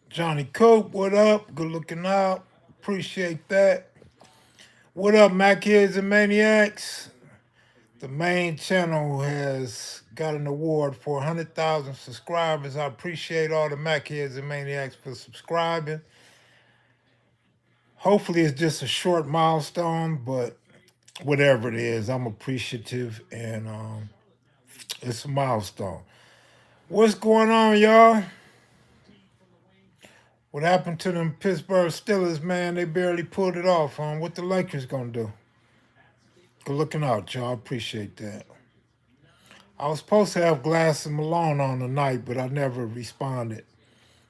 Johnny Cope, what up? Good looking out. Appreciate that. What up, Mac Kids and Maniacs? The main channel has got an award for 100,000 subscribers. I appreciate all the Mac Kids and Maniacs for subscribing. Hopefully, it's just a short milestone, but whatever it is, I'm appreciative and it's a milestone. What's going on, y'all? What happened to them Pittsburgh Steelers, man? They barely pulled it off. What the Lakers gonna do? Good looking out, y'all. Appreciate that. I was supposed to have Glass and Malone on tonight, but I never responded.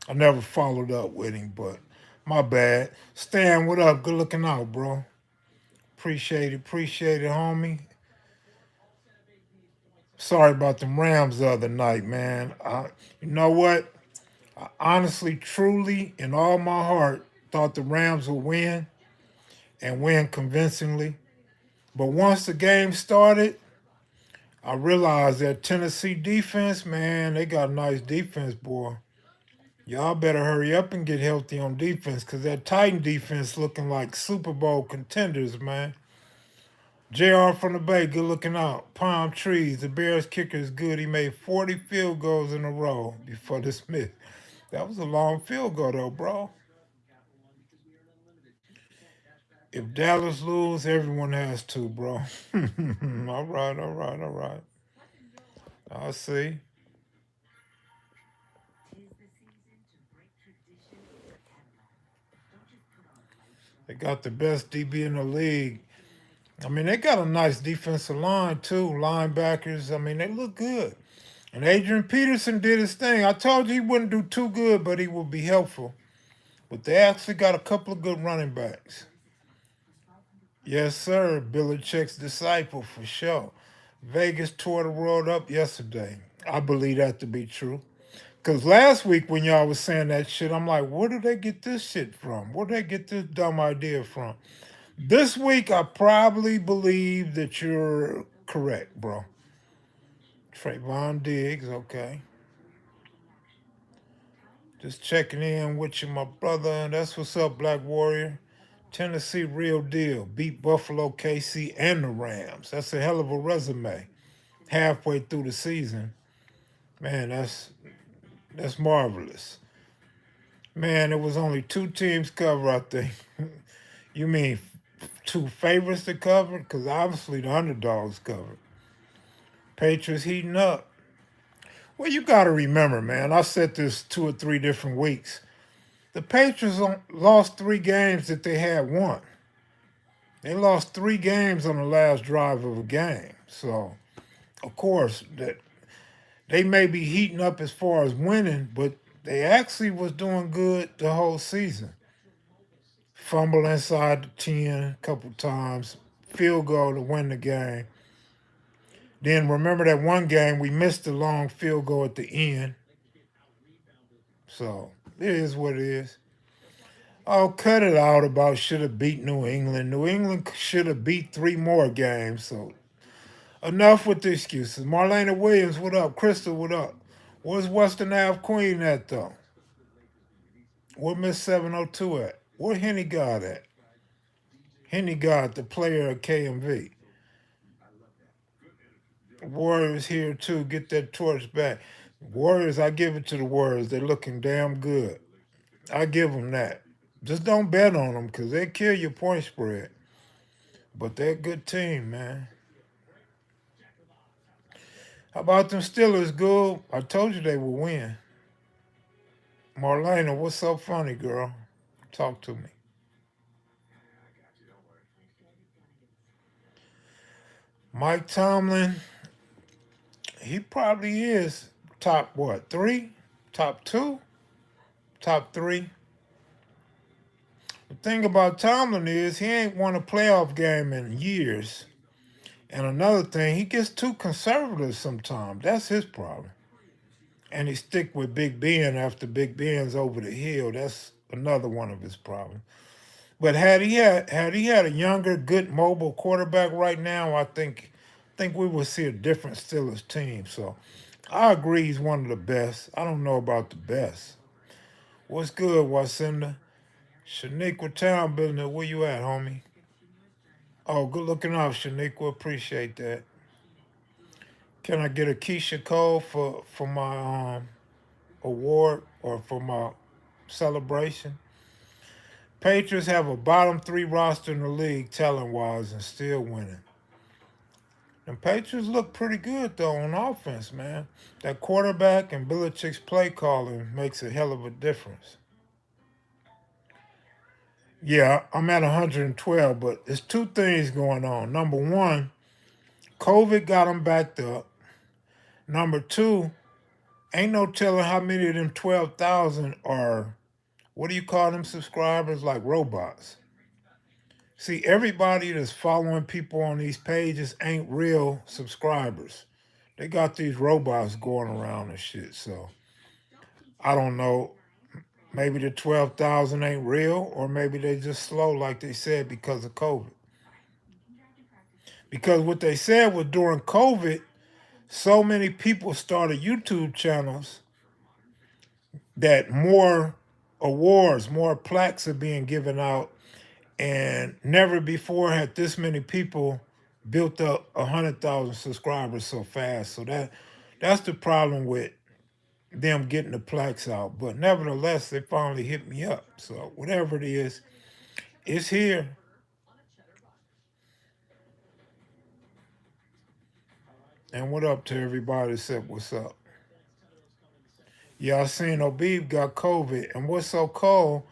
I never followed up with him, but my bad. Stan, what up? Good looking out, bro. Appreciate it, homie. Sorry about them Rams the other night, man. You know what? I honestly, truly, in all my heart, thought the Rams would win and win convincingly. But once the game started, I realized that Tennessee defense, man, they got a nice defense, boy. Y'all better hurry up and get healthy on defense because that Titan defense looking like Super Bowl contenders, man. JR from the Bay, good looking out. Palm trees, the Bears kicker is good. He made 40 field goals in a row before the Smith. That was a long field goal, though, bro. If Dallas lose, everyone has to, bro. All right. I see. They got the best DB in the league. I mean, they got a nice defensive line, too. Linebackers, I mean, they look good. And Adrian Peterson did his thing. I told you he wouldn't do too good, but he would be helpful. But they actually got a couple of good running backs. Yes, sir. Belichick's disciple for sure. Vegas tore the world up yesterday. I believe that to be true. Because last week when y'all was saying that shit, I'm like, where did they get this shit from? Where did they get this dumb idea from? This week, I probably believe that you're correct, bro. Trayvon Diggs, okay. Just checking in with you, my brother. That's what's up, Black Warrior. Tennessee, real deal. Beat Buffalo, KC, and the Rams. That's a hell of a resume. Halfway through the season, man, that's marvelous. Man, it was only two teams cover, I think. You mean two favorites to cover? Because obviously the underdogs covered. Patriots heating up. Well, you got to remember, man, I said this 2 or 3 different weeks. The Patriots lost 3 games that they had won. They lost 3 games on the last drive of a game. So, of course, that they may be heating up as far as winning, but they actually was doing good the whole season. Fumble inside the 10 a couple times, field goal to win the game. Then remember that one game we missed the long field goal at the end. So it is what it is. Oh, cut it out about should have beat New England. New England should have beat 3 more games. So enough with the excuses. Marlena Williams, what up? Crystal, what up? Where's Western Ave Queen at, though? Where Miss 702 at? Where Henny God at? Henny God, the player at KMV. Warriors here, too. Get that torch back. Warriors, I give it to the Warriors. They're looking damn good. I give them that. Just don't bet on them because they kill your point spread. But they're a good team, man. How about them Steelers, good? I told you they would win. Marlena, what's so funny, girl? Talk to me. Mike Tomlin, he probably is top what, 3? Top 2? Top 3? The thing about Tomlin is he ain't won a playoff game in years. And another thing, he gets too conservative sometimes. That's his problem. And he stick with Big Ben after Big Ben's over the hill. That's another one of his problems. But had he had a younger, good mobile quarterback right now, I think think we will see a different Steelers team. So I agree he's one of the best. I don't know about the best. What's good, Wasinda? Shaniqua Town Business, where you at, homie? Oh, good looking out, Shaniqua. Appreciate that. Can I get a Keisha code for my award or for my celebration? Patriots have a bottom three roster in the league, talent wise, and still winning. And Patriots look pretty good though on offense, man. That quarterback and Belichick's play calling makes a hell of a difference. Yeah, I'm at 112, but there's two things going on. Number one, COVID got them backed up. Number two, ain't no telling how many of them 12,000 are, what do you call them subscribers? Like robots. See, everybody that's following people on these pages ain't real subscribers. They got these robots going around and shit. So I don't know. Maybe the 12,000 ain't real, or maybe they just slow, like they said, because of COVID. Because what they said was during COVID, so many people started YouTube channels that more awards, more plaques are being given out, and never before had this many people built up 100,000 subscribers so fast. So that's the problem with them getting the plaques out. But nevertheless, they finally hit me up. So whatever it is, it's here. And what up to everybody that said what's up? Yeah, I seen Obib got COVID. And what's so cold,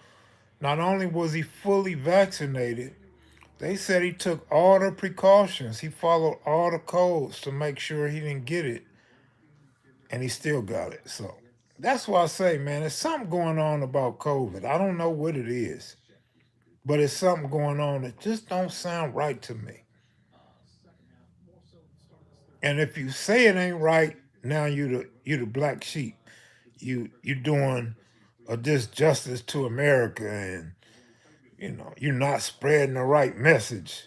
not only was he fully vaccinated, they said he took all the precautions. He followed all the codes to make sure he didn't get it. And he still got it. So that's why I say, man, there's something going on about COVID. I don't know what it is, but it's something going on that just don't sound right to me. And if you say it ain't right, now you the black sheep. You doing a disjustice to America, and you're not spreading the right message.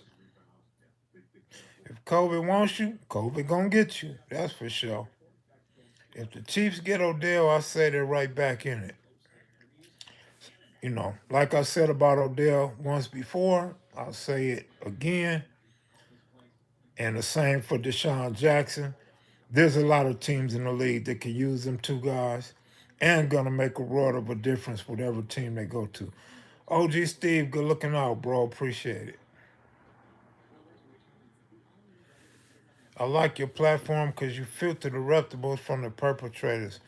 If COVID wants you, COVID gonna get you. That's for sure. If the Chiefs get Odell, I say they're right back in it. Like I said about Odell once before, I'll say it again. And the same for Deshaun Jackson. There's a lot of teams in the league that can use them two guys and gonna make a world of a difference whatever team they go to. OG Steve, good looking out, bro. Appreciate it. I like your platform because you filter the reputables from the perpetrators.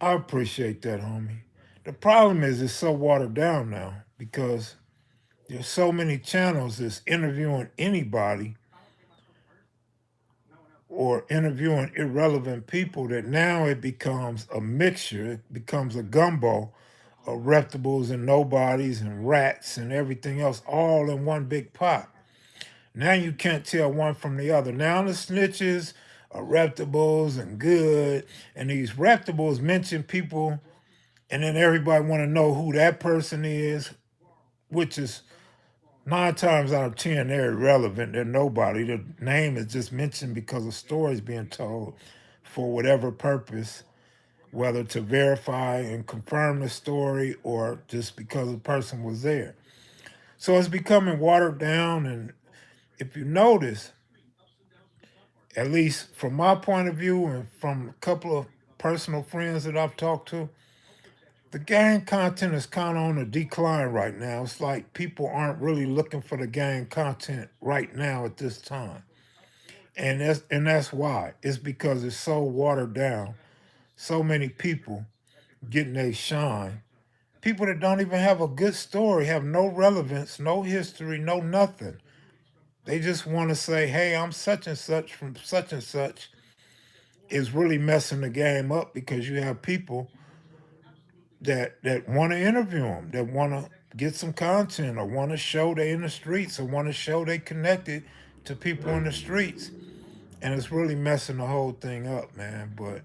I appreciate that, homie. The problem is it's so watered down now because there's so many channels that's interviewing anybody or interviewing irrelevant people that now it becomes a mixture. It becomes a gumbo of reputables and nobodies and rats and everything else all in one big pot. Now you can't tell one from the other. Now the snitches are reputables and good, and these reputables mention people, and then everybody want to know who that person is, which is 9 times out of 10 they're irrelevant. They're nobody. The name is just mentioned because a story is being told for whatever purpose, whether to verify and confirm the story or just because the person was there. So it's becoming watered down, and if you notice, at least from my point of view and from a couple of personal friends that I've talked to, the gang content is kind of on a decline right now. It's like people aren't really looking for the gang content right now at this time. And that's why. It's because it's so watered down. So many people getting a shine. People that don't even have a good story, have no relevance, no history, no nothing. They just want to say, hey, I'm such and such from such and such, is really messing the game up because you have people that want to interview them, that want to get some content or want to show they in the streets or want to show they connected to people in the streets. And it's really messing the whole thing up, man. But,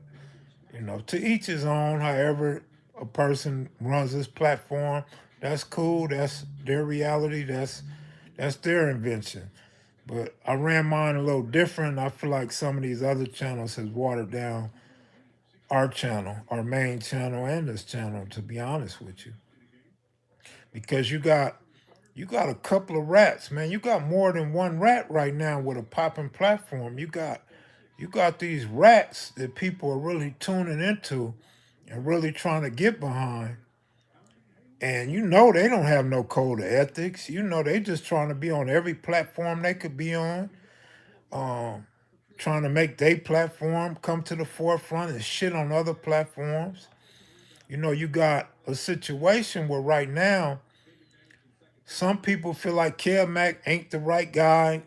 to each his own, however a person runs this platform, that's cool. That's their reality. That's their invention. But I ran mine a little different. I feel like some of these other channels has watered down our channel, our main channel, and this channel. To be honest with you, because you got a couple of rats, man. You got more than one rat right now with a popping platform. You got these rats that people are really tuning into and really trying to get behind. And they don't have no code of ethics. They just trying to be on every platform they could be on. Um, Trying to make their platform come to the forefront and shit on other platforms. You got a situation where right now some people feel like Kev Mac ain't the right guy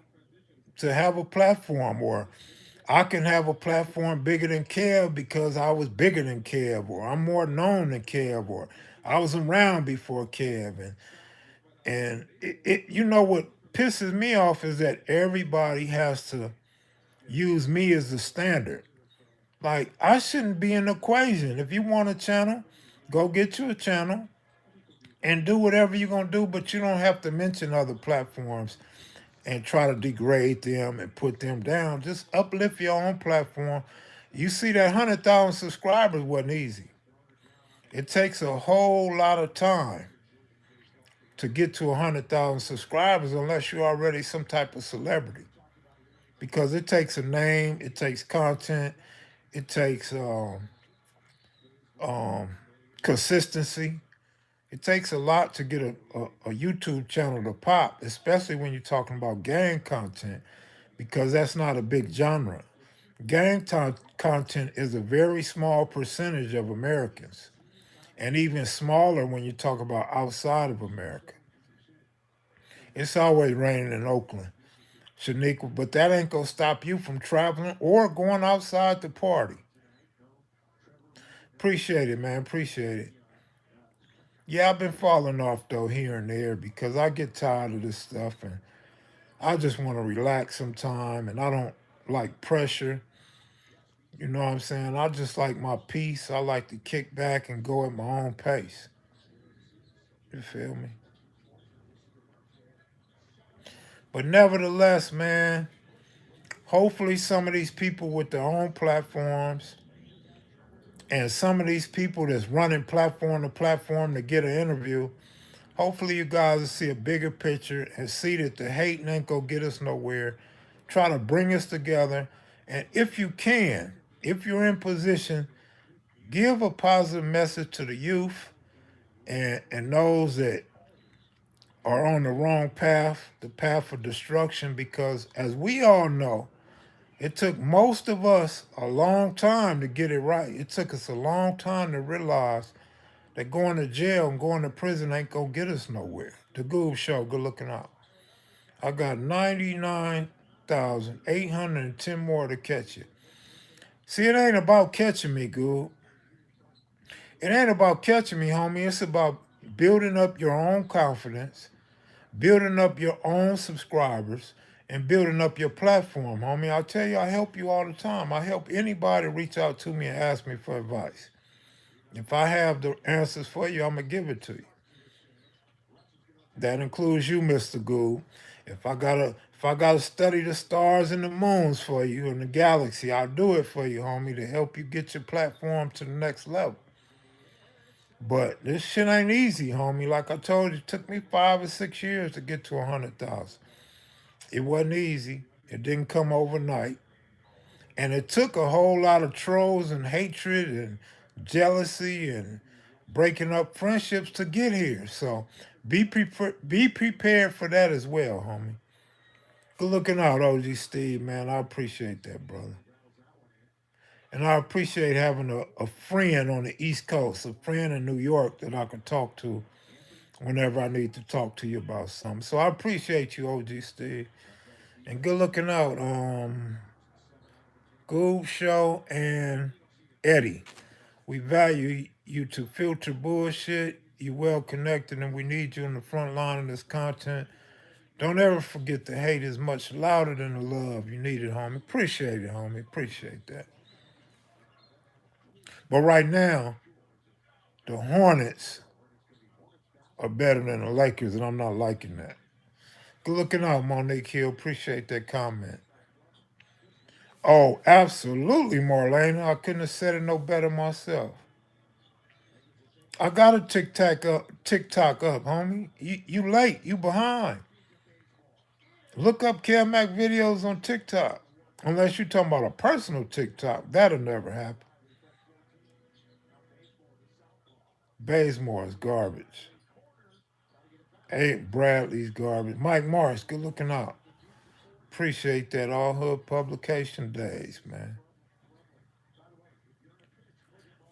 to have a platform, or I can have a platform bigger than Kev because I was bigger than Kev, or I'm more known than Kev, or I was around before Kev. And what pisses me off is that everybody has to use me as the standard. Like, I shouldn't be in the equation. If you want a channel, go get you a channel and do whatever you're going to do, but you don't have to mention other platforms and try to degrade them and put them down. Just uplift your own platform. You see, that 100,000 subscribers wasn't easy. It takes a whole lot of time to get to 100,000 subscribers unless you're already some type of celebrity. Because it takes a name, it takes content, it takes um, consistency. It takes a lot to get a YouTube channel to pop, especially when you're talking about gang content, because that's not a big genre. Content is a very small percentage of Americans, and even smaller when you talk about outside of America. It's always raining in Oakland, Shaniqua, but that ain't gonna stop you from traveling or going outside to party. Appreciate it, man. Appreciate it. Yeah, I've been falling off though here and there because I get tired of this stuff and I just want to relax sometime and I don't like pressure. You know what I'm saying? I just like my peace. I like to kick back and go at my own pace. You feel me? But nevertheless, man, hopefully some of these people with their own platforms and some of these people that's running platform to platform to get an interview, hopefully you guys will see a bigger picture and see that the hate ain't gonna get us nowhere. Try to bring us together. And if you can, if you're in position, give a positive message to the youth and those that are on the wrong path, the path of destruction, because as we all know, it took most of us a long time to get it right. It took us a long time to realize that going to jail and going to prison ain't gonna get us nowhere. The Goob Show, good looking out. I got 99,810 more to catch you. See, it ain't about catching me, Goob. It ain't about catching me, homie. It's about building up your own confidence, building up your own subscribers, and building up your platform, homie. I tell you, I help you all the time. I help anybody reach out to me and ask me for advice. If I have the answers for you, I'm going to give it to you. That includes you, Mr. Gould. If I gotta study the stars and the moons for you and the galaxy, I'll do it for you, homie, to help you get your platform to the next level. But this shit ain't easy, homie. Like I told you, it took me 5 or 6 years to get to 100,000. It wasn't easy. It didn't come overnight. And it took a whole lot of trolls and hatred and jealousy and breaking up friendships to get here. So be prepared for that as well, homie. Good looking out, OG Steve, man. I appreciate that, brother. And I appreciate having a friend on the East Coast, a friend in New York that I can talk to whenever I need to talk to you about something. So I appreciate you, OG Steve. And good looking out, Goob Show and Eddie. We value you to filter bullshit. You well connected and we need you in the front line of this content. Don't ever forget the hate is much louder than the love. You need it, homie. Appreciate it, homie. Appreciate that. But right now, the Hornets are better than the Lakers, and I'm not liking that. Good looking out, Monique Hill. Appreciate that comment. Oh, absolutely, Marlena. I couldn't have said it no better myself. I got a TikTok up, homie. You late. You behind. Look up kevmacvideos on TikTok. Unless you're talking about a personal TikTok. That'll never happen. Bazemore's garbage. Bradley's garbage. Mike Morris, good looking out. Appreciate that. All hood publication days, man.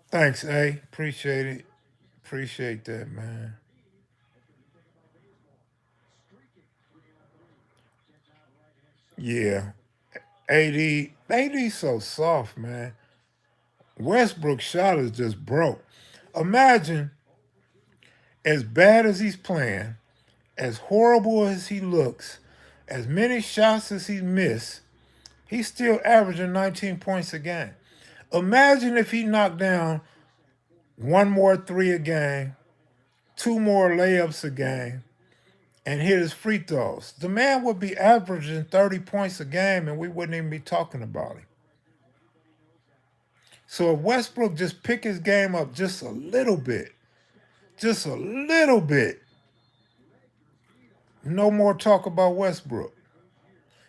Thanks, A. Appreciate it. Appreciate that, man. Yeah. AD so soft, man. Westbrook shot is just broke. Imagine as bad as he's playing, as horrible as he looks, as many shots as he's missed, he's still averaging 19 points a game. Imagine if he knocked down one more three a game, two more layups a game, and hit his free throws. The man would be averaging 30 points a game and we wouldn't even be talking about him. So if Westbrook just pick his game up just a little bit, no more talk about Westbrook.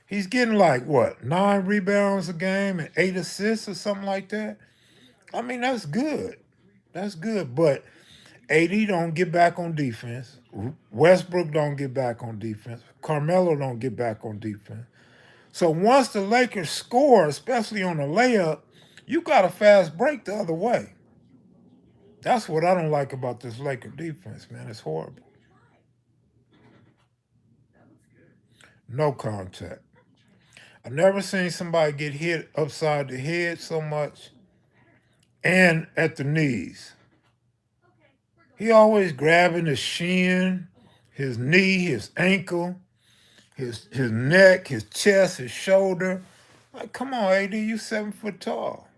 He's getting like what, 9 rebounds a game and 8 assists or something like that. I mean, that's good. That's good. But AD don't get back on defense. Westbrook don't get back on defense. Carmelo don't get back on defense. So once the Lakers score, especially on a layup, you got a fast break the other way. That's what I don't like about this Laker defense, man. It's horrible. No contact. I've never seen somebody get hit upside the head so much and at the knees. He always grabbing his shin, his knee, his ankle, his neck, his chest, his shoulder. Like, come on, AD, you 7 foot tall.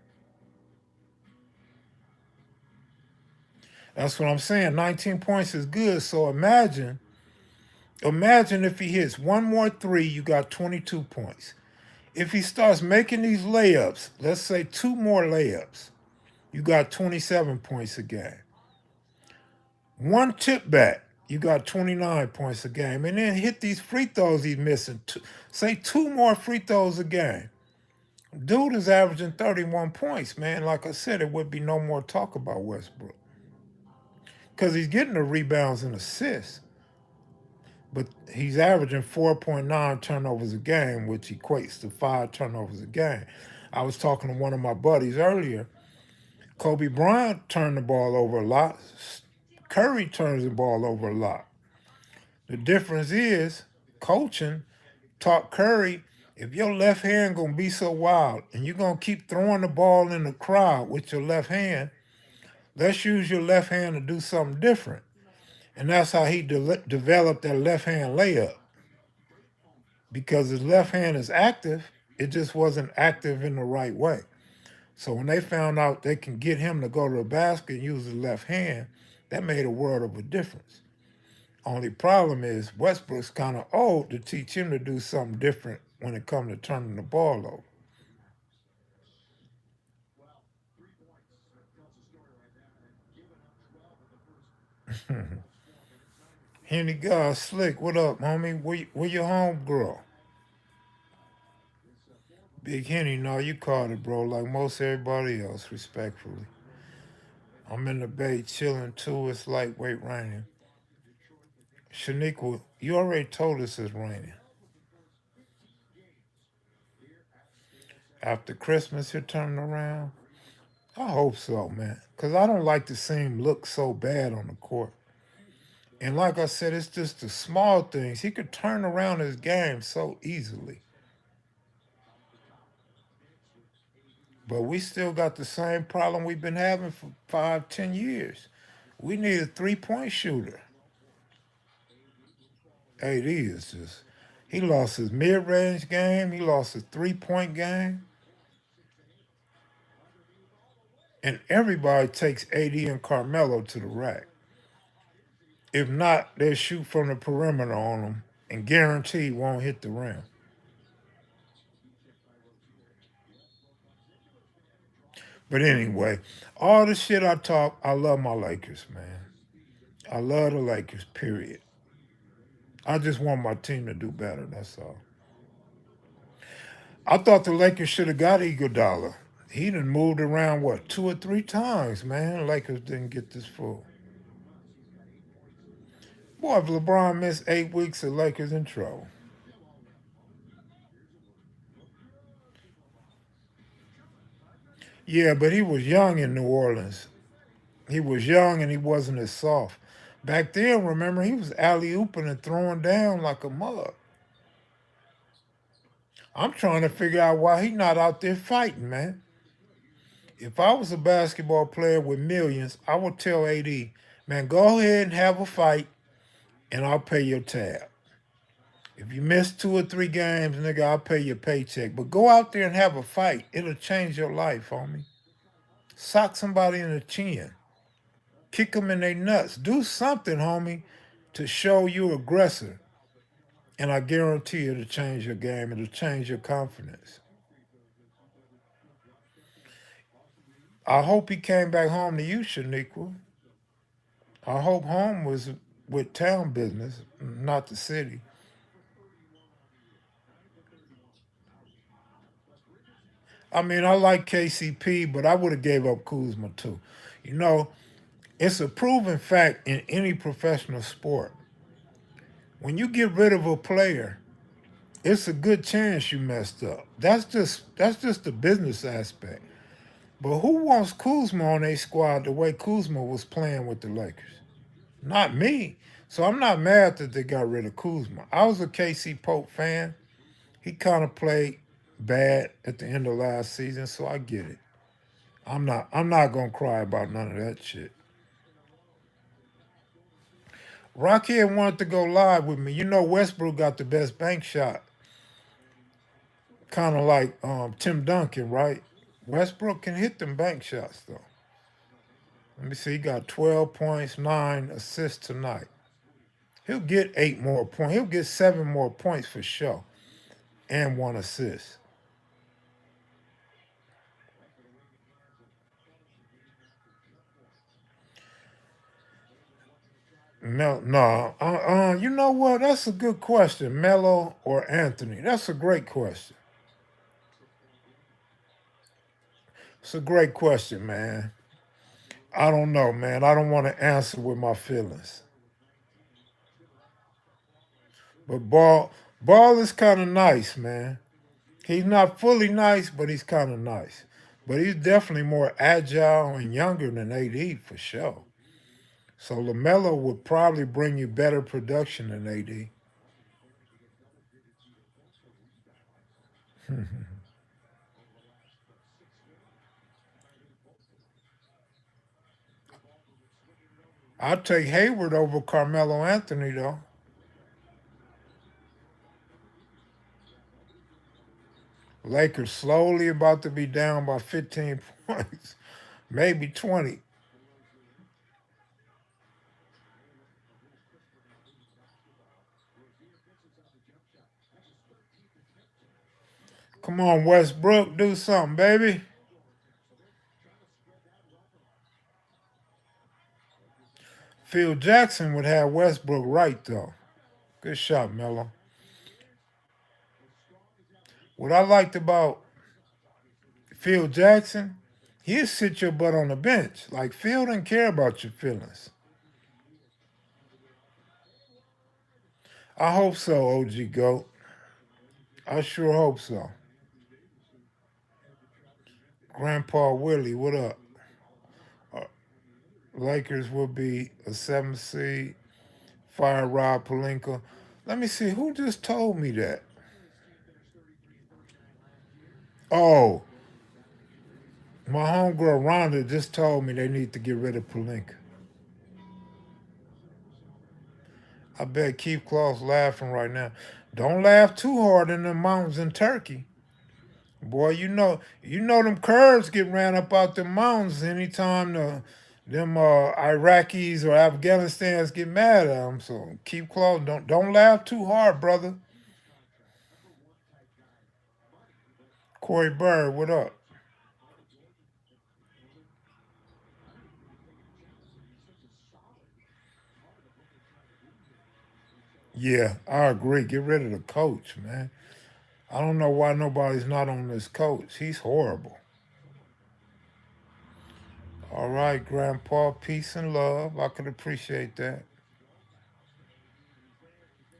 That's what I'm saying. 19 points is good. So imagine if he hits one more three, you got 22 points. If he starts making these layups, let's say 2 more layups, you got 27 points a game. One tip back, you got 29 points a game. And then hit these free throws he's missing. Say 2 more free throws a game. Dude is averaging 31 points, man. Like I said, it would be no more talk about Westbrook. Because he's getting the rebounds and assists. But he's averaging 4.9 turnovers a game, which equates to 5 turnovers a game. I was talking to one of my buddies earlier. Kobe Bryant turned the ball over a lot. Curry turns the ball over a lot. The difference is coaching taught Curry, if your left hand gonna be so wild and you're gonna keep throwing the ball in the crowd with your left hand, let's use your left hand to do something different. And that's how he developed that left hand layup. Because his left hand is active, it just wasn't active in the right way. So when they found out they can get him to go to the basket and use his left hand, that made a world of a difference. Only problem is Westbrook's kind of old to teach him to do something different when it comes to turning the ball over. Henny God Slick, what up, homie? Where your home girl? Big Henny, no, you caught it, bro, like most everybody else, respectfully. I'm in the bay chilling too. It's lightweight raining. Shaniqua, you already told us it's raining. After Christmas, you're turning around? I hope so, man. Because I don't like to see him look so bad on the court. And like I said, it's just the small things. He could turn around his game so easily. But we still got the same problem we've been having for 5, 10 years. We need a 3 point shooter. AD is just, he lost his mid range game, he lost his 3 point game. And everybody takes AD and Carmelo to the rack. If not, they shoot from the perimeter on them and guaranteed won't hit the rim. But anyway, all the shit I talk, I love my Lakers, man. I love the Lakers, period. I just want my team to do better, that's all. I thought the Lakers should have got Iguodala. He done moved around, what, 2 or 3 times, man. Lakers didn't get this full. Boy, if LeBron missed 8 weeks, the Lakers in trouble. Yeah, but he was young in New Orleans. He was young and he wasn't as soft. Back then, remember, he was alley ooping and throwing down like a mug. I'm trying to figure out why he not out there fighting, man. If I was a basketball player with millions, I would tell AD, man, go ahead and have a fight and I'll pay your tab. If you miss 2 or 3 games, nigga, I'll pay your paycheck. But go out there and have a fight. It'll change your life, homie. Sock somebody in the chin. Kick them in their nuts. Do something, homie, to show you aggressor. And I guarantee it'll change your game. It'll change your confidence. I hope he came back home to you, Shaniqua. I hope home was with town business, not the city. I mean, I like KCP, but I would have gave up Kuzma too. You know, it's a proven fact in any professional sport. When you get rid of a player, it's a good chance you messed up. That's just the business aspect. But who wants Kuzma on their squad the way Kuzma was playing with the Lakers? Not me. So I'm not mad that they got rid of Kuzma. I was a KC Pope fan. He kind of played bad at the end of last season, so I get it. I'm not gonna cry about none of that shit. Rockhead wanted to go live with me. You know Westbrook got the best bank shot. Kind of like Tim Duncan, right? Westbrook can hit them bank shots though. Let me see, he got 12 points, 9 assists tonight. He'll get 8 more points. He'll get 7 more points for sure, and 1 assist. No, no. You know what? That's a good question. Melo or Anthony? That's a great question. It's a great question, man. I don't know, man. I don't want to answer with my feelings. But ball is kind of nice, man. He's not fully nice, but he's kind of nice. But he's definitely more agile and younger than AD for sure. So LaMelo would probably bring you better production than AD. I'd take Hayward over Carmelo Anthony though. Lakers slowly about to be down by 15 points, maybe 20. Come on, Westbrook, do something, baby. Phil Jackson would have Westbrook right though. Good shot, Melo. What I liked about Phil Jackson, he'll sit your butt on the bench. Like Phil didn't care about your feelings. I hope so, OG Goat. I sure hope so. Grandpa Willie, what up? Uh, Lakers will be a 7th seed. Fire Rob Palinka. Let me see, who just told me that? Oh, my homegirl Rhonda just told me they need to get rid of Palinka. I bet Keith Claw's laughing right now. Don't laugh too hard in the mountains in Turkey. Boy, you know them curves get ran up out the mountains anytime them Iraqis or Afghanistans get mad at them. So keep close. Don't laugh too hard, brother. Corey Bird, what up? Yeah, I agree. Get rid of the coach, man. I don't know why nobody's not on this coach. He's horrible. All right, Grandpa, peace and love. I could appreciate that.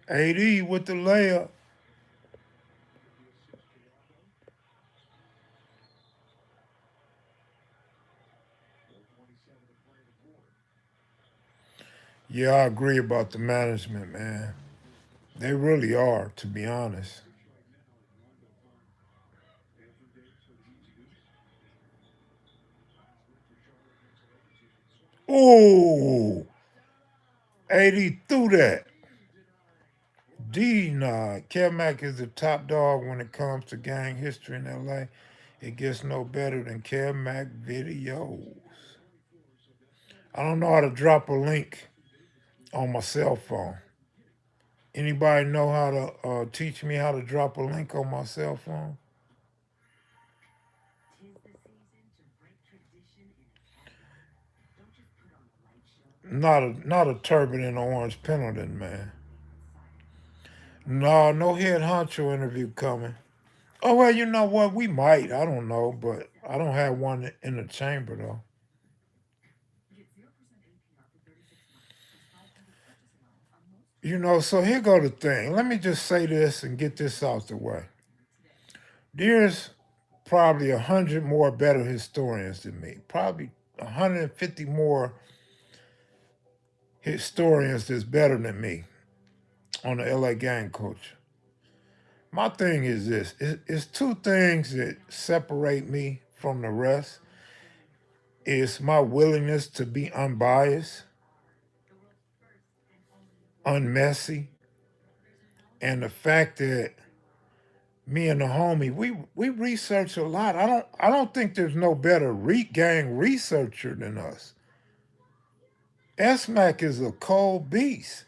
AD with the layup. Yeah, I agree about the management, man. They really are, to be honest. Ooh, AD threw that. Nah. Kevmac is the top dog when it comes to gang history in LA. It gets no better than kevmacvideos. I don't know how to drop a link on my cell phone. Anybody know how to teach me how to drop a link on my cell phone? Not a turban and orange Pendleton, man. No, no head honcho interview coming. Oh well, you know what? We might. I don't know, but I don't have one in the chamber though. So here go the thing. Let me just say this and get this out the way. There's probably 100 more better historians than me. Probably 150 more historians that's better than me on the LA gang culture. My thing is this: it's two things that separate me from the rest. It's my willingness to be unbiased, unmessy, and the fact that me and the homie we research a lot. I don't think there's no better gang researcher than us. SMAC is a cold beast.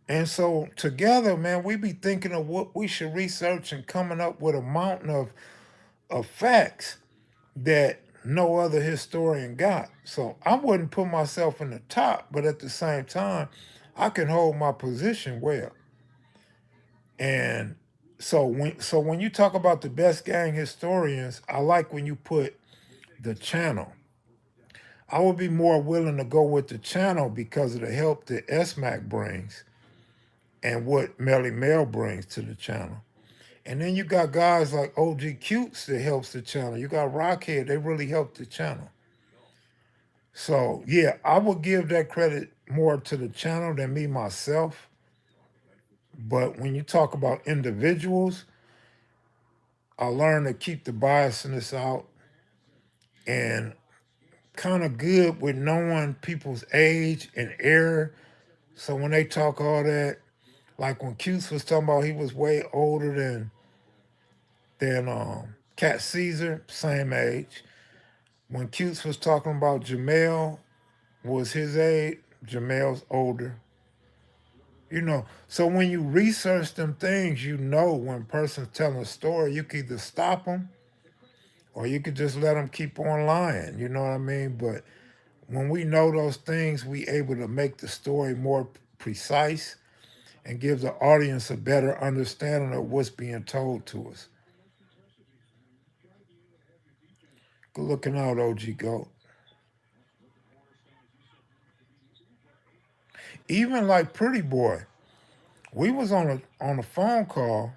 And so together, man, we be thinking of what we should research and coming up with a mountain of facts that no other historian got. So I wouldn't put myself in the top, but at the same time, I can hold my position well. And so when you talk about the best gang historians, I like when you put the channel. I would be more willing to go with the channel because of the help that SMAC brings and what Melly Mel brings to the channel. And then you got guys like OG Cutes that helps the channel. You got Rockhead, they really help the channel. So yeah, I would give that credit more to the channel than me myself. But when you talk about individuals, I learned to keep the biasness out and kind of good with knowing people's age and era. So when they talk all that, like when Cuse was talking about he was way older than Cat Caesar, same age. When Cuse was talking about Jamel was his age, Jamel's older. So when you research them things, when a person's telling a story, you can either stop them or you could just let them keep on lying. You know what I mean? But when we know those things, we able to make the story more precise and give the audience a better understanding of what's being told to us. Good looking out, OG Goat. Even like Pretty Boy, we was on a phone call,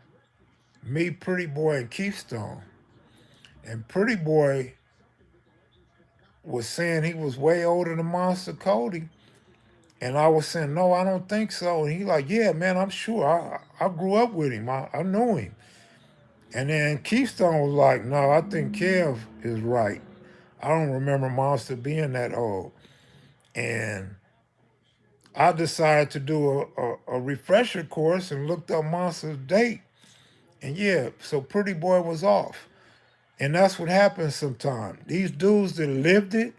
me, Pretty Boy, and Keystone, and Pretty Boy was saying he was way older than Monster Cody, and I was saying no, I don't think so, and he like, yeah, man, I'm sure. I grew up with him. I knew him. And then Keystone was like, no, I think Kev is right. I don't remember Monster being that old. And I decided to do a refresher course and looked up Monster's date. And yeah, so Pretty Boy was off. And that's what happens sometimes. These dudes that lived it,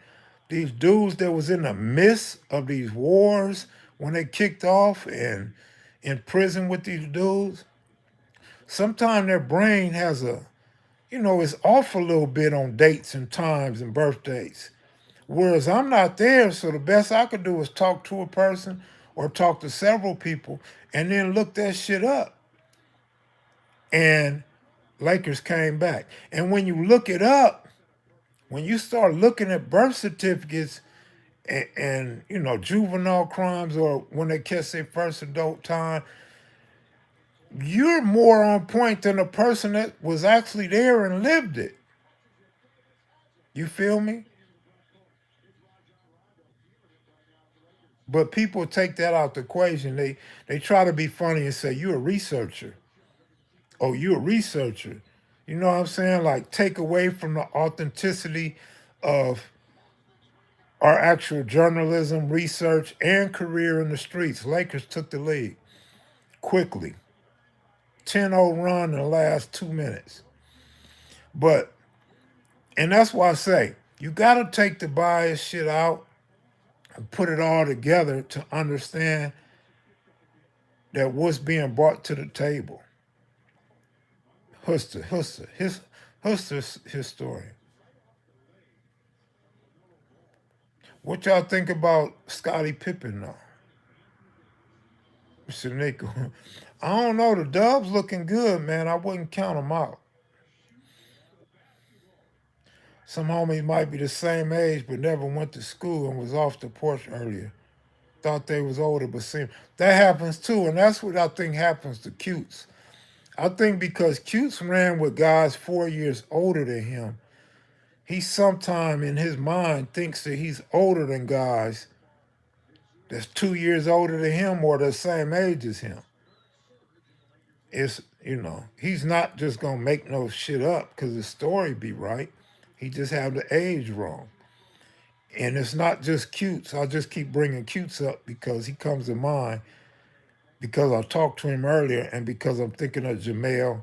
these dudes that was in the midst of these wars when they kicked off and in prison with these dudes, sometimes their brain has it's off a little bit on dates and times and birthdays. Whereas I'm not there, so the best I could do is talk to a person or talk to several people and then look that shit up. And Lakers came back. And when you look it up, when you start looking at birth certificates and juvenile crimes or when they catch their first adult time, you're more on point than a person that was actually there and lived it. You feel me? But people take that out the equation. They try to be funny and say, you're a researcher. Oh, you're a researcher. You know what I'm saying? Like take away from the authenticity of our actual journalism, research, and career in the streets. Lakers took the lead quickly. 10-0 run in the last 2 minutes. But, and that's why I say, you got to take the bias shit out and put it all together to understand that what's being brought to the table. Huster's historian. What y'all think about Scottie Pippen though? Mr. Nico. I don't know. The Dubs looking good, man. I wouldn't count them out. Some homies might be the same age but never went to school and was off the porch earlier. Thought they was older but seemed that happens too, and that's what I think happens to Cutes. I think because Cutes ran with guys 4 years older than him, he sometime in his mind thinks that he's older than guys that's 2 years older than him or the same age as him. He's not just gonna make no shit up because the story be right. He just have the age wrong. And it's not just Cutes. I'll just keep bringing Cutes up because he comes to mind because I talked to him earlier and because I'm thinking of Jamel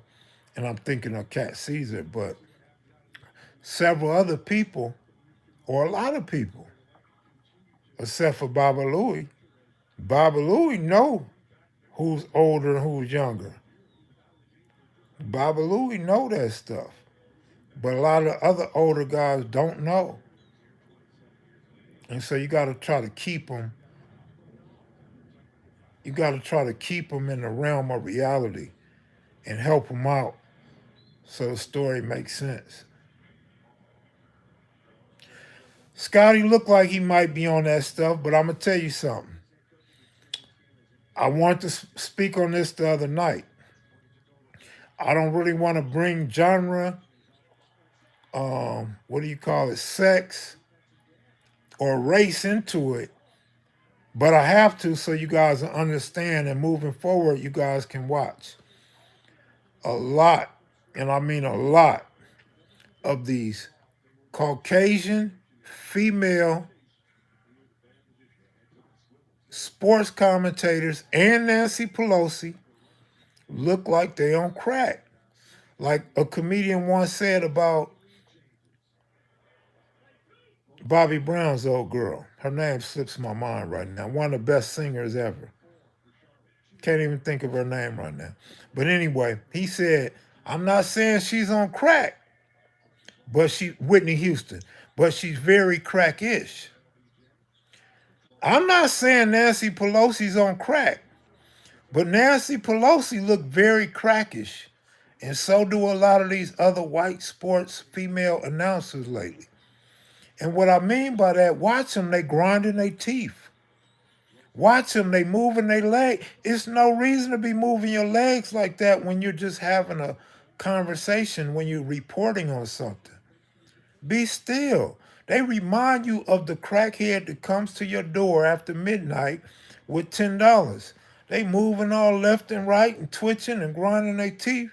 and I'm thinking of Cat Caesar. But several other people, or a lot of people, except for Baba Louie, Baba Louie know who's older and who's younger. Baba Louie know that stuff. But a lot of the other older guys don't know. And so you got to try to keep them. You got to try to keep them in the realm of reality and help them out so the story makes sense. Scotty looked like he might be on that stuff, but I'm going to tell you something. I wanted to speak on this the other night. I don't really want to bring genre, sex or race into it, but I have to so you guys understand and moving forward, you guys can watch. A lot, and I mean a lot, of these Caucasian female sports commentators and Nancy Pelosi look like they on crack. Like a comedian once said about Bobby Brown's old girl. Her name slips my mind right now. One of the best singers ever. Can't even think of her name right now. But anyway, he said, I'm not saying she's on crack, but Whitney Houston, but she's very crackish. I'm not saying Nancy Pelosi's on crack, but Nancy Pelosi looked very crackish. And so do a lot of these other white sports female announcers lately. And what I mean by that, watch them, they grinding their teeth. Watch them, they moving their leg. It's no reason to be moving your legs like that when you're just having a conversation, when you're reporting on something. Be still. They remind you of the crackhead that comes to your door after midnight with $10. They moving all left and right and twitching and grinding their teeth.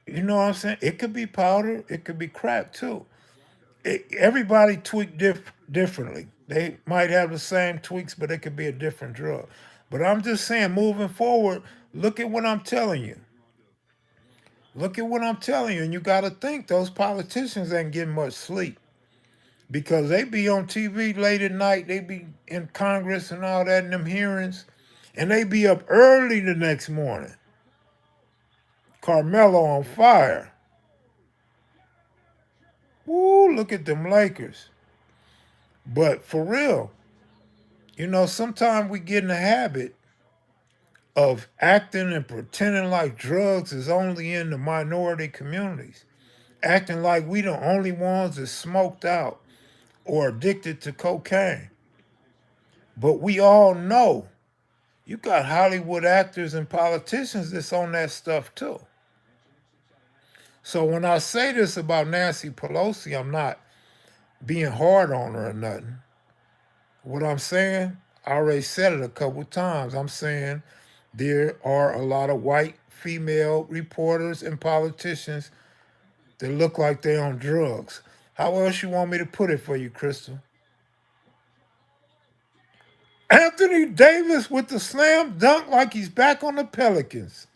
You know what I'm saying? It could be powder. It could be crack too. Everybody tweak differently. They might have the same tweaks, but it could be a different drug. But I'm just saying, moving forward, look at what I'm telling you. Look at what I'm telling you, and you got to think those politicians ain't getting much sleep because they be on TV late at night. They be in Congress and all that in them hearings, and they be up early the next morning. Carmelo on fire. Woo, look at them Lakers. But for real, sometimes we get in the habit of acting and pretending like drugs is only in the minority communities, acting like we the only ones that smoked out or addicted to cocaine. But we all know you got Hollywood actors and politicians that's on that stuff too. So when I say this about Nancy Pelosi, I'm not being hard on her or nothing. What I'm saying, I already said it a couple times. I'm saying there are a lot of white female reporters and politicians that look like they're on drugs. How else you want me to put it for you, Crystal? Anthony Davis with the slam dunk like he's back on the Pelicans.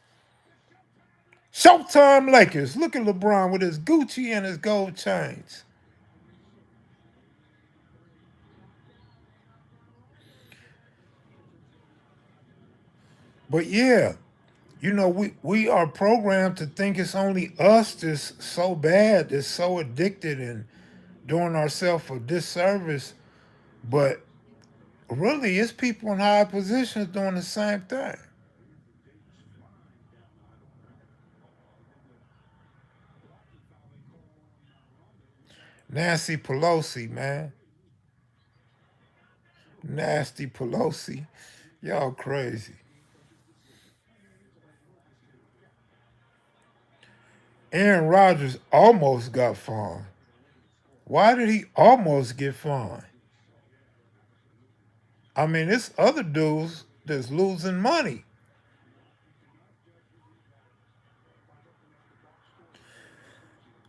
Showtime Lakers. Look at LeBron with his Gucci and his gold chains. But yeah, we are programmed to think it's only us that's so bad, that's so addicted and doing ourselves a disservice. But really, it's people in high positions doing the same thing. Nancy Pelosi, man. Nasty Pelosi. Y'all crazy. Aaron Rodgers almost got fined. Why did he almost get fined? I mean, it's other dudes that's losing money.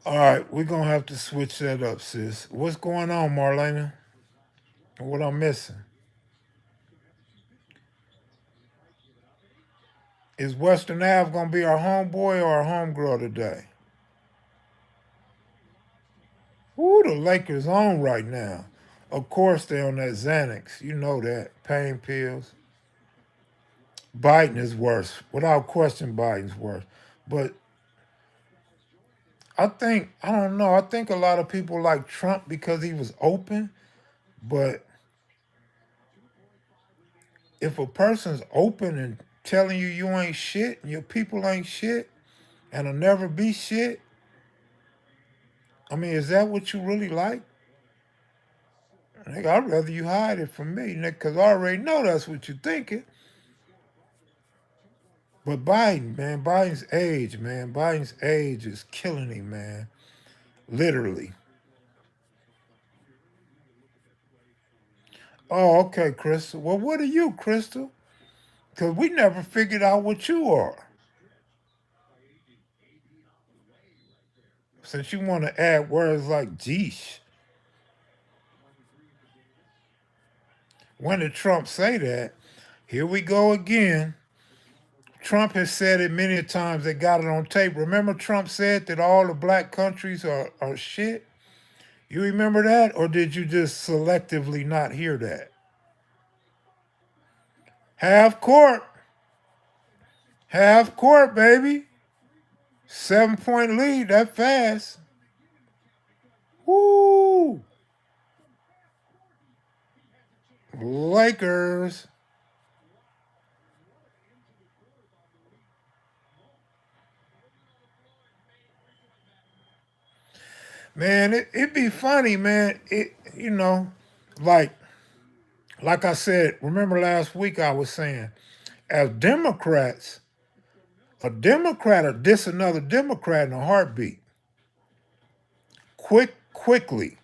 All right, we're going to have to switch that up, sis. What's going on, Marlena? What I'm missing? Is Western Ave going to be our homeboy or our homegirl today? Ooh, the Lakers on right now. Of course, they're on that Xanax. You know that. Pain pills. Biden is worse. Without question, Biden's worse. But I don't know. I think a lot of people like Trump because he was open. But if a person's open and telling you ain't shit and your people ain't shit and will never be shit, I mean, is that what you really like? Nigga, I'd rather you hide it from me, nigga, because I already know that's what you're thinking. But Biden, man, Biden's age is killing him, man. Literally. Oh, okay, Crystal. Well, what are you, Crystal? Because we never figured out what you are. Since you want to add words like geesh. When did Trump say that? Here we go again. Trump has said it many times. They got it on tape. Remember Trump said that all the black countries are shit? You remember that? Or did you just selectively not hear that? Half court. Half court, baby. 7-point lead, that fast. Woo! Lakers. Man, it'd be funny, man. Like like I said, remember last week I was saying, as Democrats, a Democrat will diss another Democrat in a heartbeat. Quickly.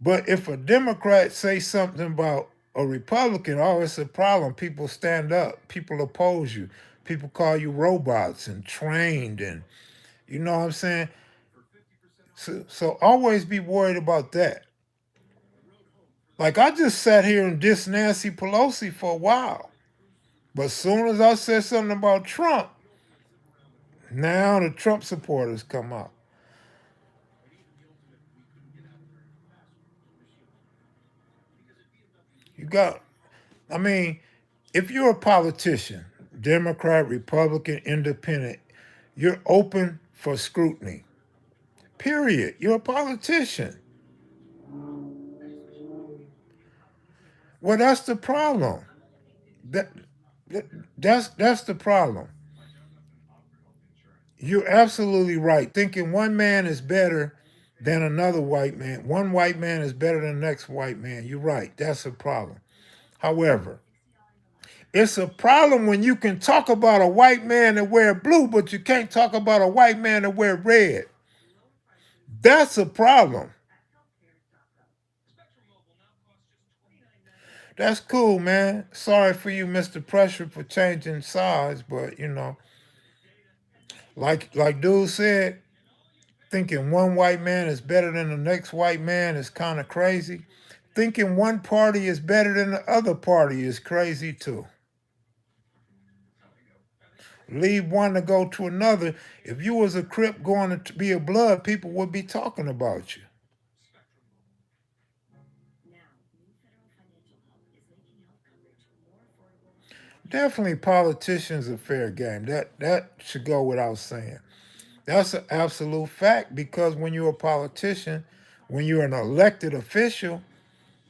But if a Democrat say something about a Republican, oh, it's a problem. People stand up. People oppose you. People call you robots and trained, and you know what I'm saying? So always be worried about that. Like I just sat here and dissed Nancy Pelosi for a while. But as soon as I said something about Trump, Now the Trump supporters come out. You got, I mean, if you're a politician, Democrat, Republican, Independent, you're open for scrutiny. Period. You're a politician. Well, that's the problem. That, that's the problem. You're absolutely right. Thinking one man is better than another white man. One white man is better than the next white man. You're right. That's a problem. However, it's a problem when you can talk about a white man that wear blue, but you can't talk about a white man that wear red. That's a problem. That's cool, man. Sorry for you, Mr. Pressure, for changing sides, but like dude said, thinking one white man is better than the next white man is kind of crazy. Thinking one party is better than the other party is crazy too. Leave one to go to another. If you was a Crip going to be a Blood, people would be talking about you. Definitely, politicians are fair game. That should go without saying. That's an absolute fact because when you're a politician, when you're an elected official,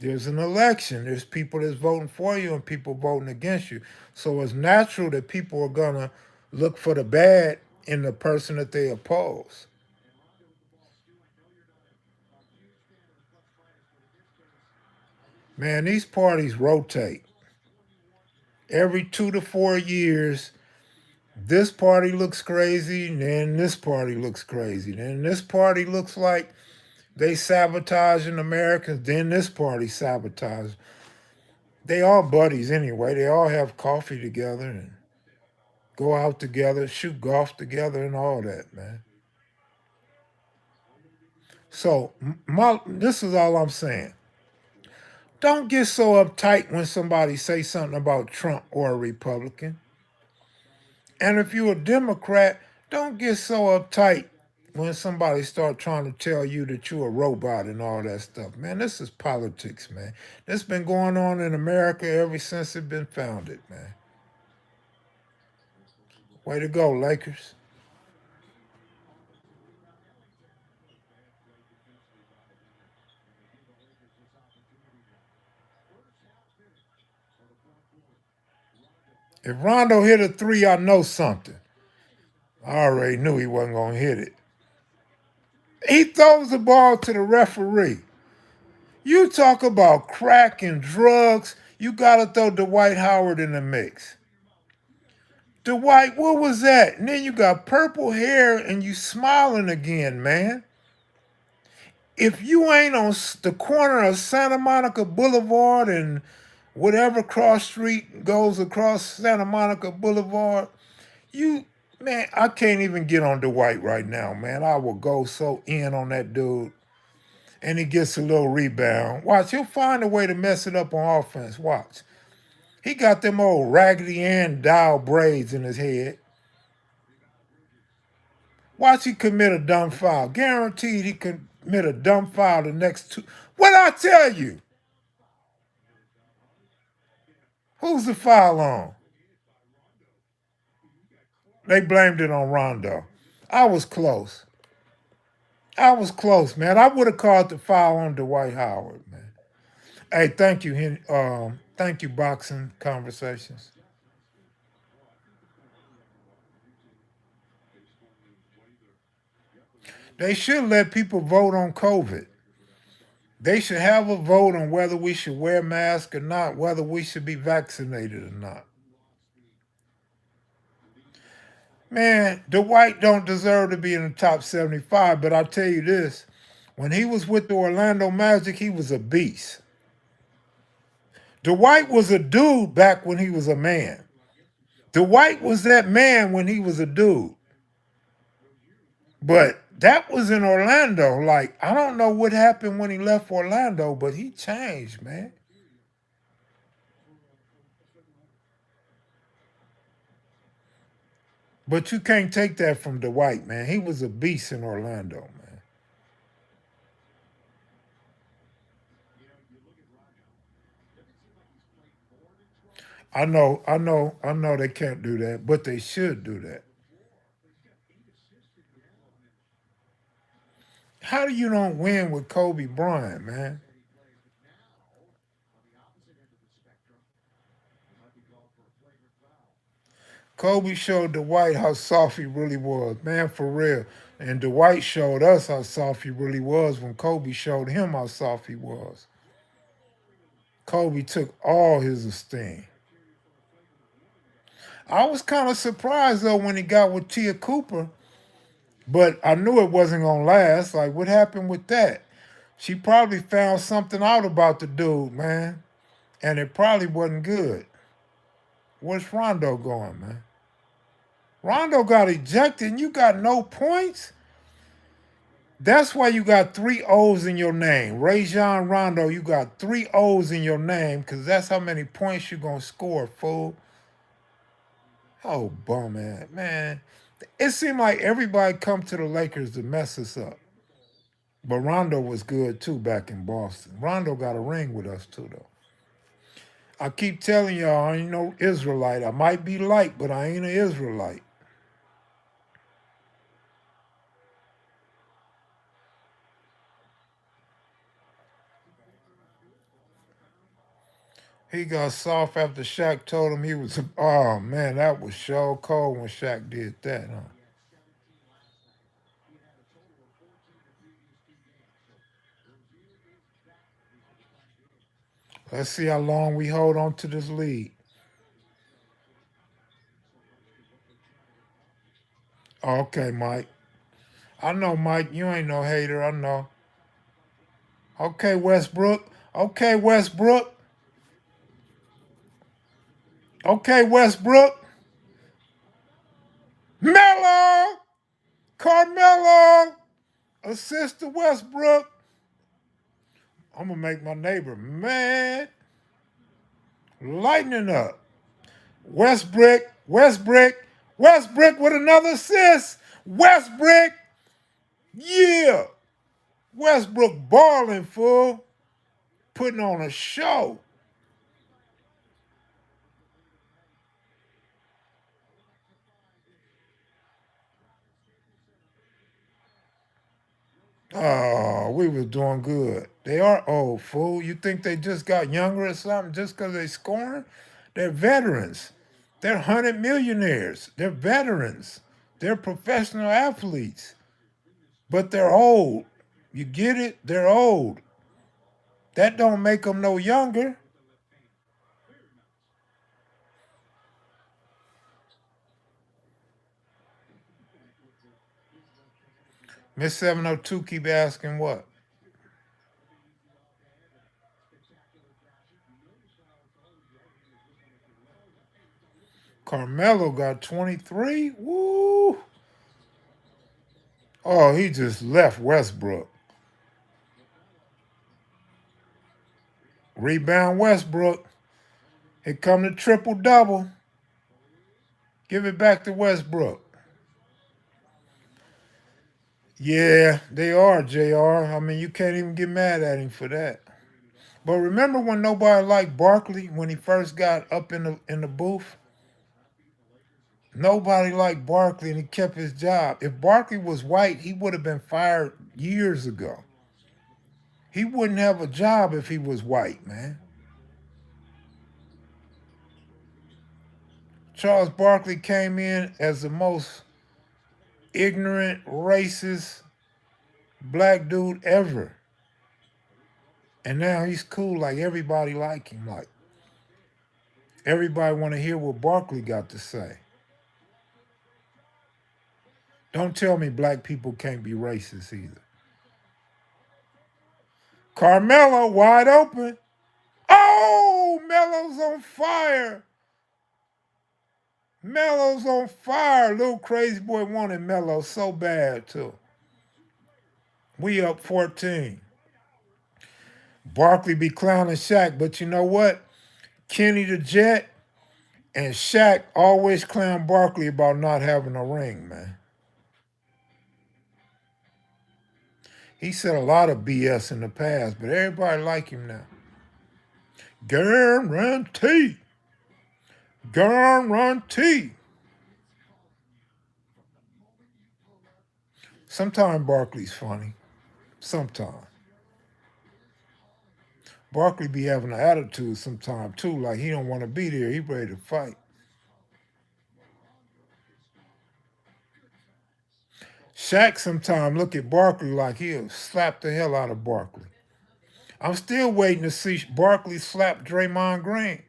there's an election. There's people that's voting for you and people voting against you. So it's natural that people are gonna look for the bad in the person that they oppose. Man, these parties rotate. Every 2 to 4 years, this party looks crazy, and then this party looks crazy. Then this party looks like they sabotaging Americans, then this party sabotage. They all buddies anyway. They all have coffee together and go out together, shoot golf together, and all that, man. So this is all I'm saying. Don't get so uptight when somebody say something about Trump or a Republican. And if you're a Democrat, don't get so uptight when somebody start trying to tell you that you're a robot and all that stuff. Man, this is politics, man. This been going on in America ever since it been founded, man. Way to go, Lakers. If Rondo hit a three, I know something. I already knew he wasn't going to hit it. He throws the ball to the referee. You talk about crack and drugs, you got to throw Dwight Howard in the mix. Dwight, what was that? And then you got purple hair and you smiling again, man. If you ain't on the corner of Santa Monica Boulevard and whatever cross street goes across Santa Monica Boulevard, you, man, I can't even get on Dwight right now, man. I will go so in on that dude. And he gets a little rebound. Watch, he'll find a way to mess it up on offense. Watch. He got them old Raggedy Ann doll braids in his head. Watch he commit a dumb foul. Guaranteed he commit a dumb foul the next two. What I tell you? Who's the foul on? They blamed it on Rondo. I was close. I was close, man. I would have called the foul on Dwight Howard, man. Hey, thank you, thank you, Boxing Conversations. They should let people vote on COVID. They should have a vote on whether we should wear masks or not, whether we should be vaccinated or not. Man, Dwight don't deserve to be in the top 75, but I'll tell you this. When he was with the Orlando Magic, he was a beast. Dwight was a dude back when he was a man. Dwight was that man when he was a dude. But that was in Orlando. Like, I don't know what happened when he left Orlando, but he changed, man. But you can't take that from Dwight, man. He was a beast in Orlando, man. I know they can't do that, but they should do that. How do you don't win with Kobe Bryant, man? Kobe showed Dwight how soft he really was, man, for real. And Dwight showed us how soft he really was when Kobe showed him how soft he was. Kobe took all his esteem. I was kind of surprised though when he got with Tia Cooper, but I knew it wasn't gonna last. Like, what happened with that? She probably found something out about the dude, man, and it probably wasn't good. Where's Rondo going, man? Rondo got ejected and you got no points? That's why you got three O's in your name. Rajon Rondo, you got three O's in your name because that's how many points you're going to score, fool. Oh, bum, man. It seemed like everybody come to the Lakers to mess us up. But Rondo was good, too, back in Boston. Rondo got a ring with us, too, though. I keep telling y'all, I ain't no Israelite. I might be light, but I ain't an Israelite. He got soft after Shaq told him he was. Oh man, that was so cold when Shaq did that. Huh? Let's see how long we hold on to this lead. Okay, Mike. I know, Mike. You ain't no hater. I know. Okay, Westbrook. Okay, Westbrook. Okay, Westbrook. Mello. Carmelo. Assist to Westbrook. I'm gonna make my neighbor mad. Lightning up. Westbrook. Westbrook. Westbrook with another assist. Westbrook. Yeah. Westbrook balling, fool. Putting on a show. Oh, we was doing good. They are old, fool. You think they just got younger or something just because they scoring? They're veterans. They're 100 millionaires. They're veterans. They're professional athletes. But they're old. You get it? They're old. That don't make them no younger. Miss 702 keep asking what? Carmelo got 23? Woo! Oh, he just left Westbrook. Rebound Westbrook. Here come the triple double. Give it back to Westbrook. Yeah, they are, JR. I mean, you can't even get mad at him for that. But remember when nobody liked Barkley when he first got up in the booth? Nobody liked Barkley and he kept his job. If Barkley was white, he would have been fired years ago. He wouldn't have a job if he was white, man. Charles Barkley came in as the most ignorant, racist black dude ever. And now he's cool, like everybody like him. Like everybody want to hear what Barkley got to say. Don't tell me black people can't be racist either. Carmelo wide open. Oh, Melo's on fire. Melo's on fire. Little crazy boy wanted Melo so bad too. We up 14. Barkley be clowning Shaq, but you know what? Kenny the Jet And Shaq always clowned Barkley about not having a ring, man. He said a lot of BS in the past, but everybody like him now. Guarantee. Guarantee. Sometimes Barkley's funny. Sometimes. Barkley be having an attitude sometimes too, like he don't want to be there. He ready to fight. Shaq sometimes look at Barkley like he'll slap the hell out of Barkley. I'm still waiting to see Barkley slap Draymond Green.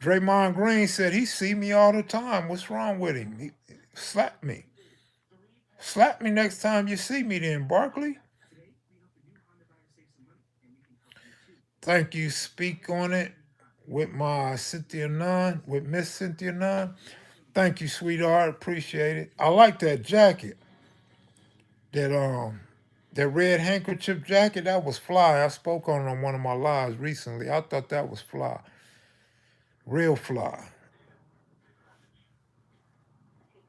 Draymond Green said he see me all the time. What's wrong with him? He slap me. Slap me next time you see me then, Barkley. Thank you. Speak on it with my Cynthia Nunn, with Miss Cynthia Nunn. Thank you, sweetheart. Appreciate it. I like that jacket. That red handkerchief jacket, that was fly. I spoke on it on one of my lives recently. I thought that was fly. Real fly.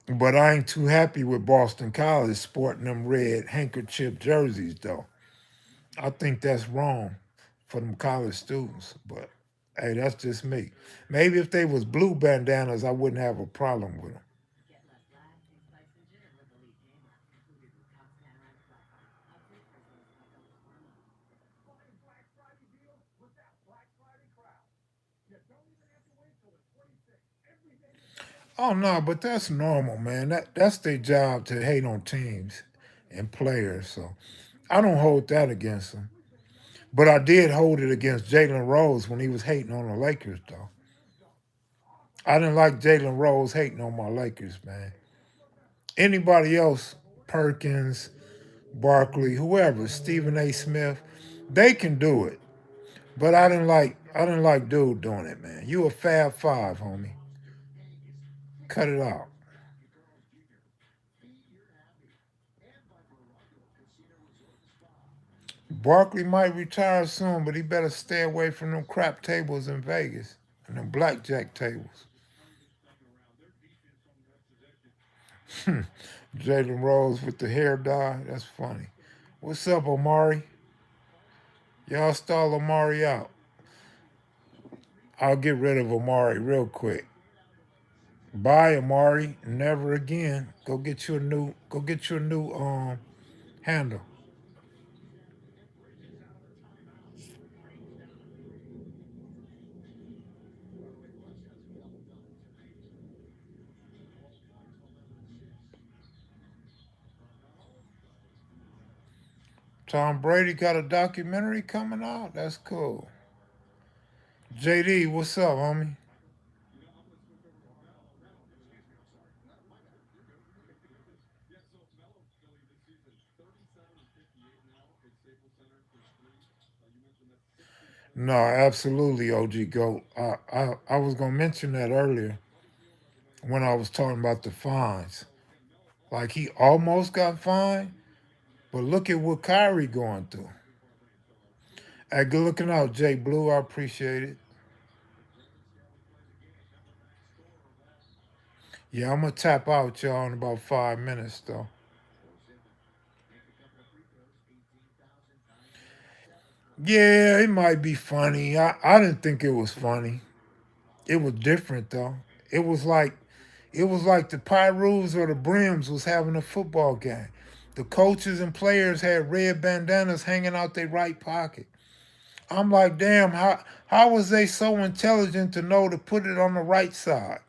But I ain't too happy with Boston College sporting them red handkerchief jerseys, though. I think that's wrong for them college students. But hey, that's just me. Maybe if they was blue bandanas, I wouldn't have a problem with them. Oh no, but that's normal, man. That's their job to hate on teams and players. So I don't hold that against them. But I did hold it against Jalen Rose when he was hating on the Lakers, though. I didn't like Jalen Rose hating on my Lakers, man. Anybody else, Perkins, Barkley, whoever, Stephen A. Smith, they can do it. But I didn't like dude doing it, man. You a Fab Five, homie. Cut it out. Barkley might retire soon, but he better stay away from them crap tables in Vegas and them blackjack tables. Jalen Rose with the hair dye, that's funny. What's up, Omari? Y'all stall Omari out. I'll get rid of Omari real quick. Bye, Amari. Never again. Go get your new handle. Tom Brady got a documentary coming out. That's cool. JD, what's up, homie? No, absolutely, OG Goat. I was gonna mention that earlier when I was talking about the fines. Like he almost got fined, but look at what Kyrie going through. Hey, good looking out, Jay Blue. I appreciate it. Yeah, I'm gonna tap out y'all in about 5 minutes though. Yeah, it might be funny. I didn't think it was funny. It was different though. It was like it was like the Pyrus or the Brims was having a football game. The coaches and players had red bandanas hanging out their right pocket. I'm like, damn, how was they so intelligent to know to put it on the right side?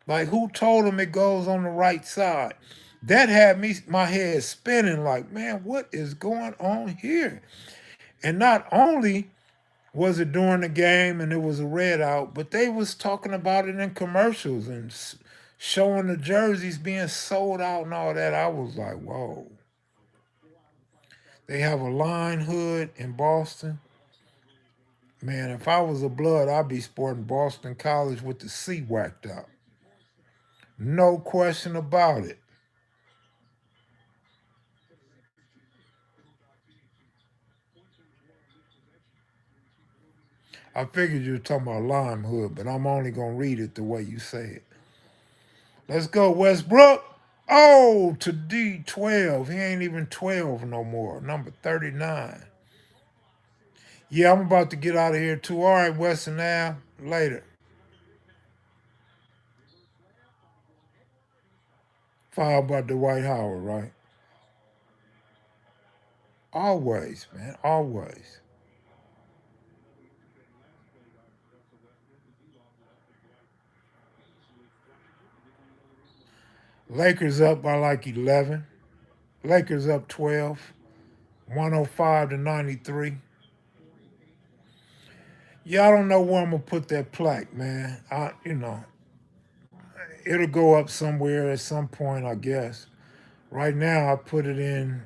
Like who told them it goes on the right side? That had me my head spinning like, man, what is going on here? And not only was it during the game and it was a red out, but they was talking about it in commercials and showing the jerseys being sold out and all that. I was like, whoa. They have a line hood in Boston. Man, if I was a blood, I'd be sporting Boston College with the C whacked out. No question about it. I figured you were talking about Lime Hood, but I'm only gonna read it the way you say it. Let's go, Westbrook. Oh, to D12. He ain't even 12 no more. Number 39. Yeah, I'm about to get out of here too. All right, Western Ave. Later. Followed by Dwight Howard, right? Always, man. Always. Lakers up by like 11. Lakers up 12. 105 to 93. Yeah, I don't know where I'm gonna put that plaque, man. It'll go up somewhere at some point, I guess. Right now, I put it in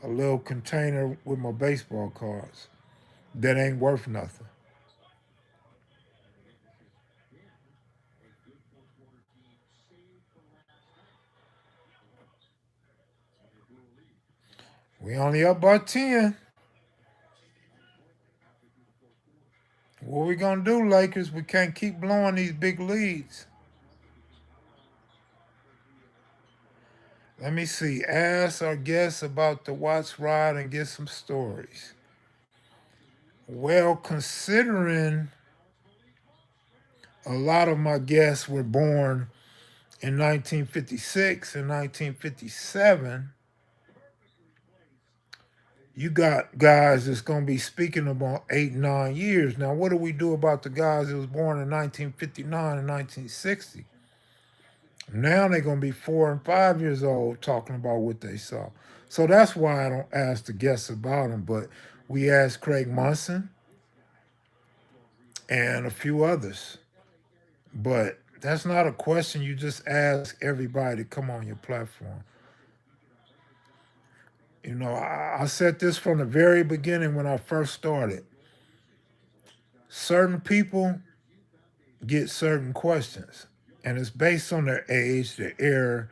a little container with my baseball cards. That ain't worth nothing. We only up by 10. What we gonna do, Lakers? We can't keep blowing these big leads. Let me see. Ask our guests about the Watts ride and get some stories. Well, considering a lot of my guests were born in 1956 and 1957, you got guys that's going to be speaking about 8, 9 years. Now, what do we do about the guys that was born in 1959 and 1960? Now they're going to be 4 and 5 years old talking about what they saw. So that's why I don't ask the guests about them, but we asked Craig Munson and a few others. But that's not a question you just ask everybody to come on your platform. I said this from the very beginning when I first started. Certain people get certain questions, and it's based on their age, their era,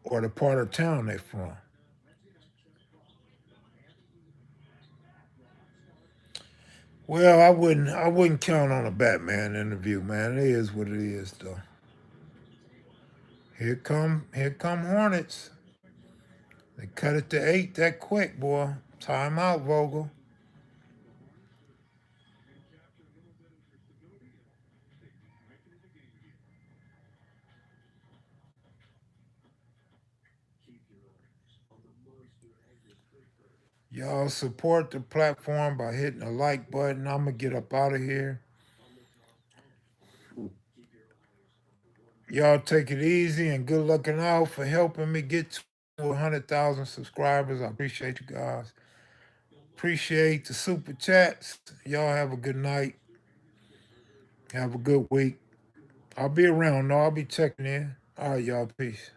or the part of town they're from. Well, I wouldn't count on a Batman interview, man. It is what it is, though. Here come Hornets. They cut it to 8 that quick, boy. Time out, Vogel. Y'all support the platform by hitting the like button. I'm gonna get up out of here. Y'all take it easy and good looking out for helping me get to 100,000 subscribers. I appreciate you guys. Appreciate the super chats. Y'all have a good night. Have a good week. I'll be around. No, I'll be checking in. All right, y'all. Peace.